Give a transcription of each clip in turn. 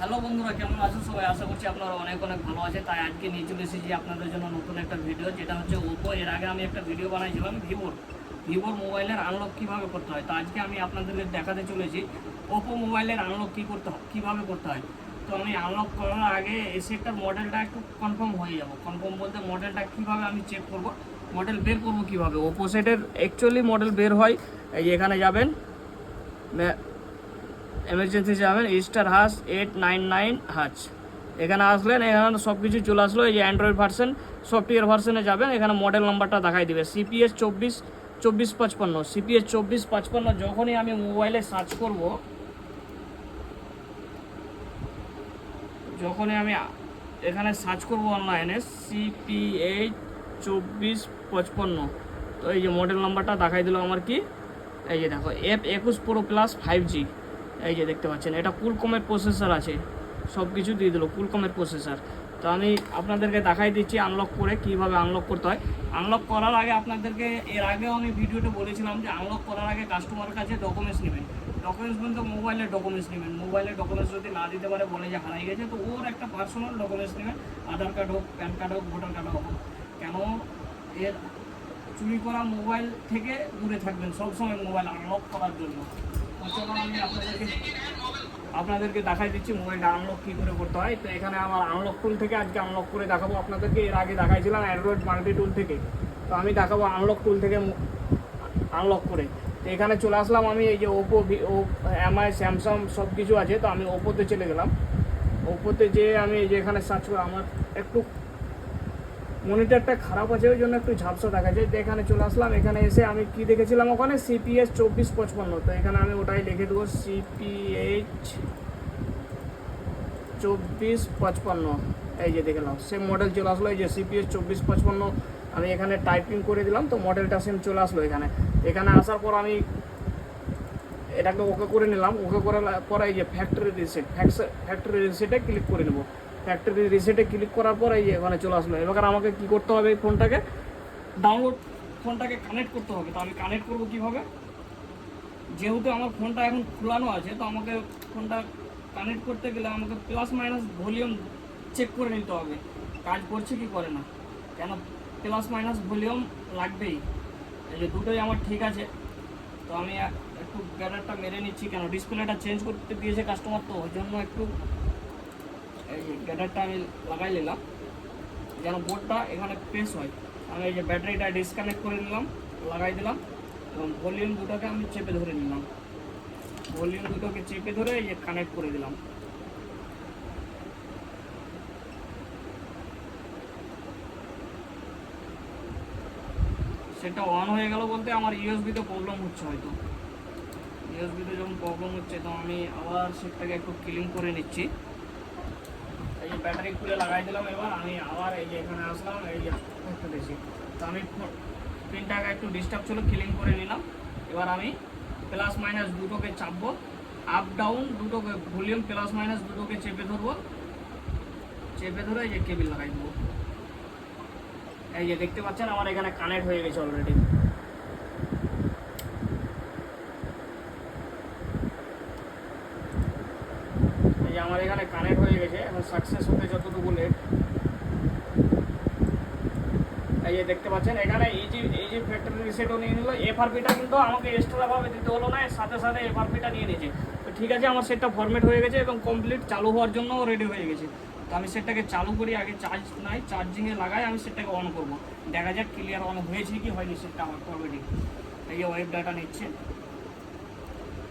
Hello বন্ধুরা, কেমন আছো সবাই? আশা করছি আপনারা অনেক অনেক ভালো আছে। তাই আজকে নিয়ে চলে এসেছি আপনাদের জন্য নতুন একটা ভিডিও, যেটা হচ্ছে ওপো। এর আগে আমি একটা ভিডিও বানাইছিলাম ভিভোর মোবাইলের আনলক কীভাবে করতে হয়। তো আজকে আমি আপনাদেরকে দেখাতে চলেছি ওপো মোবাইলের আনলক কীভাবে করতে হয়। তো আমি আনলক করার আগে এই সেটটার মডেলটা একটু কনফার্ম হয়ে যাবো। কনফার্ম বলতে মডেলটা কীভাবে আমি চেক করব, মডেল বের করবো কীভাবে। ওপো সেটের অ্যাকচুয়ালি মডেল বের হয়, এই যে এখানে যাবেন, এমার্জেন্সি যাবেন *#899#। এখানে আসলেন, এখানে সব কিছু চলে আসলো। এই যে অ্যান্ড্রয়েড ভার্সন, সফটওয়্যার ভার্সনে যাবেন, এখানে মডেল নাম্বারটা দেখাই দিবে CPS 2455। CPS 2455 যখনই আমি মোবাইলে সার্চ করব, যখনই আমি এখানে সার্চ করব অনলাইনে CPH 2455, তো এই যে মডেল নাম্বারটা দেখাই দিল আমার কি, এই যে দেখো F21 Pro Plus 5G। এই যে দেখতে পাচ্ছেন, এটা কুলকমের প্রসেসর আছে, সব কিছু দিয়ে দিল কুলকমের প্রসেসর। তো আমি আপনাদেরকে দেখাই দিচ্ছি আনলক করে কীভাবে আনলক করতে হয়। আনলক করার আগে আপনাদেরকে, এর আগেও আমি ভিডিওতে বলেছিলাম যে আনলক করার আগে কাস্টমারের কাছে ডকুমেন্টস নেবেন। ডকুমেন্টস বলতে মোবাইলের ডকুমেন্টস নেবেন। মোবাইলের ডকুমেন্টস যদি না দিতে পারে, বলে যে হারাই গেছে, তো ওর একটা পার্সোনাল ডকুমেন্টস নেবেন। আধার কার্ড হোক, প্যান কার্ড হোক, ভোটার কার্ড হোক। কেন এর চুরি করা মোবাইল থেকে দূরে থাকবেন সবসময় মোবাইল আনলক করার জন্য। চলো আমি আপনাদেরকে দেখাই দিচ্ছি মোবাইলটা আনলক কী করে করতে হয়। তো এখানে আমার আনলক টুল থেকে আজকে আনলক করে দেখাবো আপনাদেরকে। এর আগে দেখাইছিলাম অ্যান্ড্রয়েড মাল্টি টুল থেকে, তো আমি দেখাবো আনলক টুল থেকে আনলক করে। তো এখানে চলে আসলাম আমি, এই যে ওপো, MI, স্যামসাং সব কিছু আছে। তো আমি ওপোতে চলে গেলাম। ওপোতে যেয়ে আমি এই যে এখানে সার্চ করে, আমার একটু মনিটরটা খারাপ আছে, ওই জন্য একটু ঝাপসা দেখা যায়। তো এখানে চলে আসলাম। এখানে এসে আমি কি দেখেছিলাম ওখানে CPS 2455, তো এখানে আমি ওটাই লিখে দেবো CPH 2455। এই যে দেখলাম সেম মডেল চলে আসলো, এই যে CPS 2455 আমি এখানে টাইপিং করে দিলাম, তো মডেলটা সেম চলে আসলো এখানে। এখানে আসার পর আমি এটাকে ওকে করে নিলাম। ওকে করার পর এই যে ফ্যাক্টরি রিসেটে ক্লিক করে নেব। ফ্যাক্টরি রিসেটে ক্লিক করার পর এই যে এখানে চলে আসলো। এবার আমাকে কি করতে হবে, ফোনটাকে কানেক্ট করতে হবে। তো আমি কানেক্ট করবো কীভাবে, যেহেতু আমার ফোনটা এখন খোলানো আছে, তো আমাকে ফোনটা কানেক্ট করতে গেলে আমাকে প্লাস মাইনাস ভলিউম চেক করে নিতে হবে, কাজ করছে কি করে না। কেন প্লাস মাইনাস ভলিউম লাগবেই। এই যে দুটোই আমার ঠিক আছে। তো আমি একটু ব্যাটারটা মেরে নিচ্ছি, কেন ডিসপ্লেটা চেঞ্জ করতে দিয়েছে কাস্টমার, তো ওই জন্য একটু এই যে ব্যাটারটা আমি লাগাই নিলাম, যেন বোর্ডটা এখানে প্রেস হয়। আমি এই যে ব্যাটারিটা ডিসকানেক্ট করে নিলাম, লাগাই দিলাম, এবং ভলিউম দুটোকে আমি চেপে ধরে নিলাম। ভলিউম দুটোকে চেপে ধরে এই যে কানেক্ট করে দিলাম। সেটা অন হয়ে গেল বলতে আমার ইউএসবিতে প্রবলেম হচ্ছে, হয়তো ইউএসবিতে যখন প্রবলেম হচ্ছে, তো আমি আবার সেটাকে একটু ক্লিন করে নিচ্ছি। এই যে ব্যাটারি খুলে লাগাই দিলাম। এবার আমি আবার এই যে এখানে আসলাম, এই যে একটা দিয়েছি, তো আমি প্রিন্টটাকে একটু ডিস্টার্ব ছিল, ক্লিন করে নিলাম। এবার আমি প্লাস মাইনাস দুটোকে চাপবো, আপ ডাউন দুটোকে, ভলিউম প্লাস মাইনাস দুটোকে চেপে ধরবো। চেপে ধরে এই যে কেবিল লাগাই দেবো। এই যে দেখতে পাচ্ছেন আমার এখানে কানেক্ট হয়ে গেছে অলরেডি। এই যে আমার এখানে কানেক্ট হয়ে গেছে। এখন সাকসেস হতে যতটুকু লেট, এই যে দেখতে পাচ্ছেন এখানে এই যে ফ্যাক্টরি রিসেটও নিয়ে নিল। FRPটা কিন্তু আমাকে এক্সট্রাভাবে দিতে হলো না, এর সাথে সাথে FRPটা নিয়ে নিয়েছে। তো ঠিক আছে, আমার সেটটা ফরম্যাট হয়ে গেছে এবং কমপ্লিট চালু হওয়ার জন্য রেডি হয়ে গেছে। তো আমি সেটটাকে চালু করি, আগে চার্জ নাই, চার্জিংয়ে লাগাই, আমি সেটটাকে অন করব। দেখা যাক ক্লিয়ার অন হয়েছে কি হয়নি সেটটা আমার অলরেডি। এই যে ওয়েব ডাটা নিচ্ছে।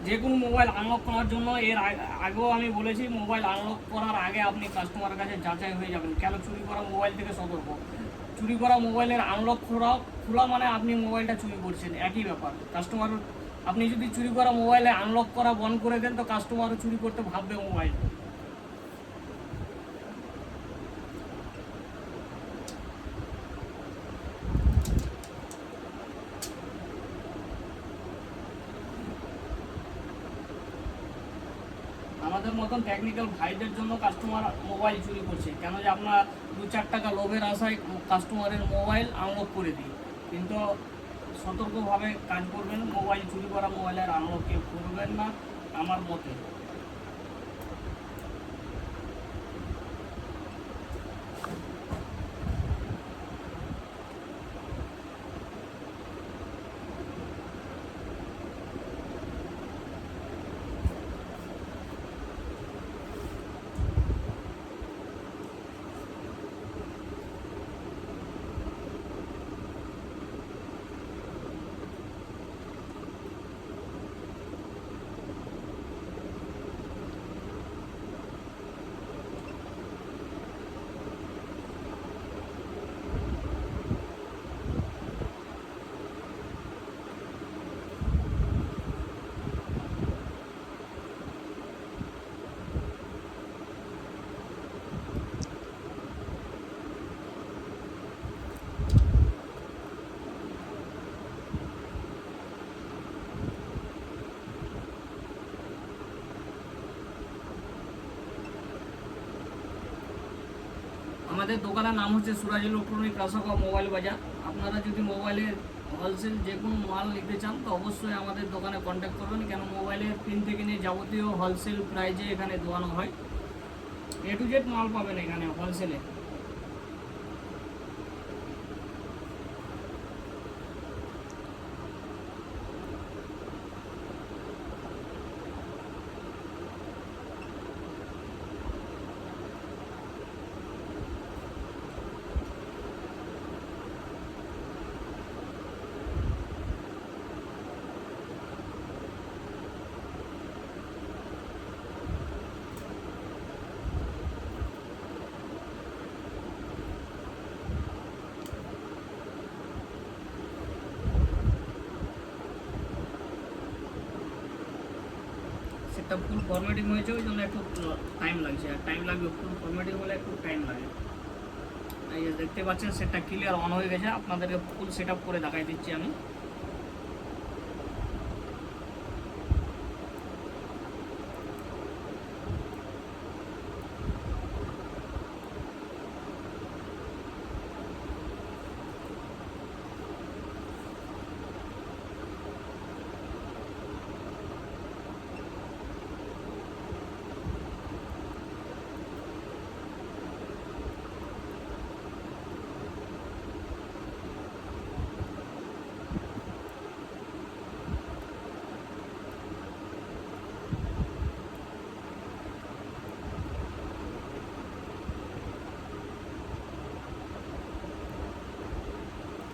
যে কোনো মোবাইল আনলক করার জন্য এর আগেও আমি বলেছি, মোবাইল আনলক করার আগে আপনি কাস্টমারের কাছে যাচাই হয়ে যাবেন। কেন চুরি করা মোবাইল থেকে সতর্ক। চুরি করা মোবাইলের আনলক খোলা মানে আপনি মোবাইলটা চুরি করছেন, একই ব্যাপার। কাস্টমার, আপনি যদি চুরি করা মোবাইলে আনলক করা বন্ধ করে দেন, তো কাস্টমারও চুরি করতে ভাববে মোবাইল। আমাদের মতন টেকনিক্যাল ভাইদের জন্য কাস্টমার মোবাইল চুরি করছে, কেন যে আপনার 2-4 টাকা লোভের আশায় কাস্টমারের মোবাইল আনলক করে দিই। কিন্তু সতর্কভাবে কাজ করবেন, মোবাইল চুরি করা মোবাইলের আনলক কেউ করবেন না আমার মতে। আমাদের দোকানের নাম হচ্ছে সুরাজ ইলেকট্রনিক রাসাকা মোবাইল বাজার। আপনারা যদি মোবাইলের হোলসেল যে কোনো মাল নিতে চান তো অবশ্যই আমাদের দোকানে কন্ট্যাক্ট করবেন, কেন মোবাইলের পিন থেকে নিয়ে যাবতীয় হোলসেল প্রাইজে এখানে দোয়ানো হয়। এ টু জেড মাল পাবেন এখানে হোলসেলে। সেটটা ফুল ফরম্যাটিং হয়েছে, ওই জন্য একটু টাইম লাগছে, আর টাইম লাগবে, ফুল ফরম্যাটিং হলে একটু টাইম লাগে। এই যে দেখতে পাচ্ছেন সেটটা ক্লিয়ার অন হয়ে গেছে, আপনাদেরকে ফুল সেট আপ করে দেখাই দিচ্ছি আমি।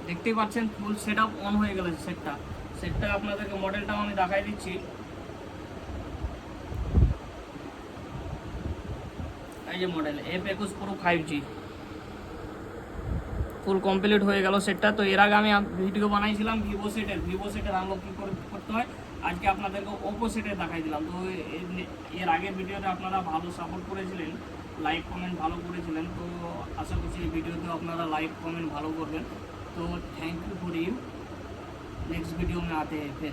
দেখতেই পাচ্ছেন ফুল সেট আপ অন হয়ে গেল সেটটা আপনাদেরকে মডেলটাও আমি দেখাই দিচ্ছি। এই যে model F21 Pro 5G full complete হয়ে গেল সেটটা। তো এর আগে আমি ভিডিও বানাইছিলাম ভিভো সেটের আনলক কী করে করতে হয়, আজকে আপনাদেরকে ওপো সেটের দেখাই দিলাম। তো এর আগের ভিডিওতে আপনারা ভালো সাপোর্ট করেছিলেন, লাইক কমেন্ট ভালো করেছিলেন, তো আশা করছি এই ভিডিওতে আপনারা लाइक कमेंट भालो करबें। तो thank you for you, next video में आते हैं फिर।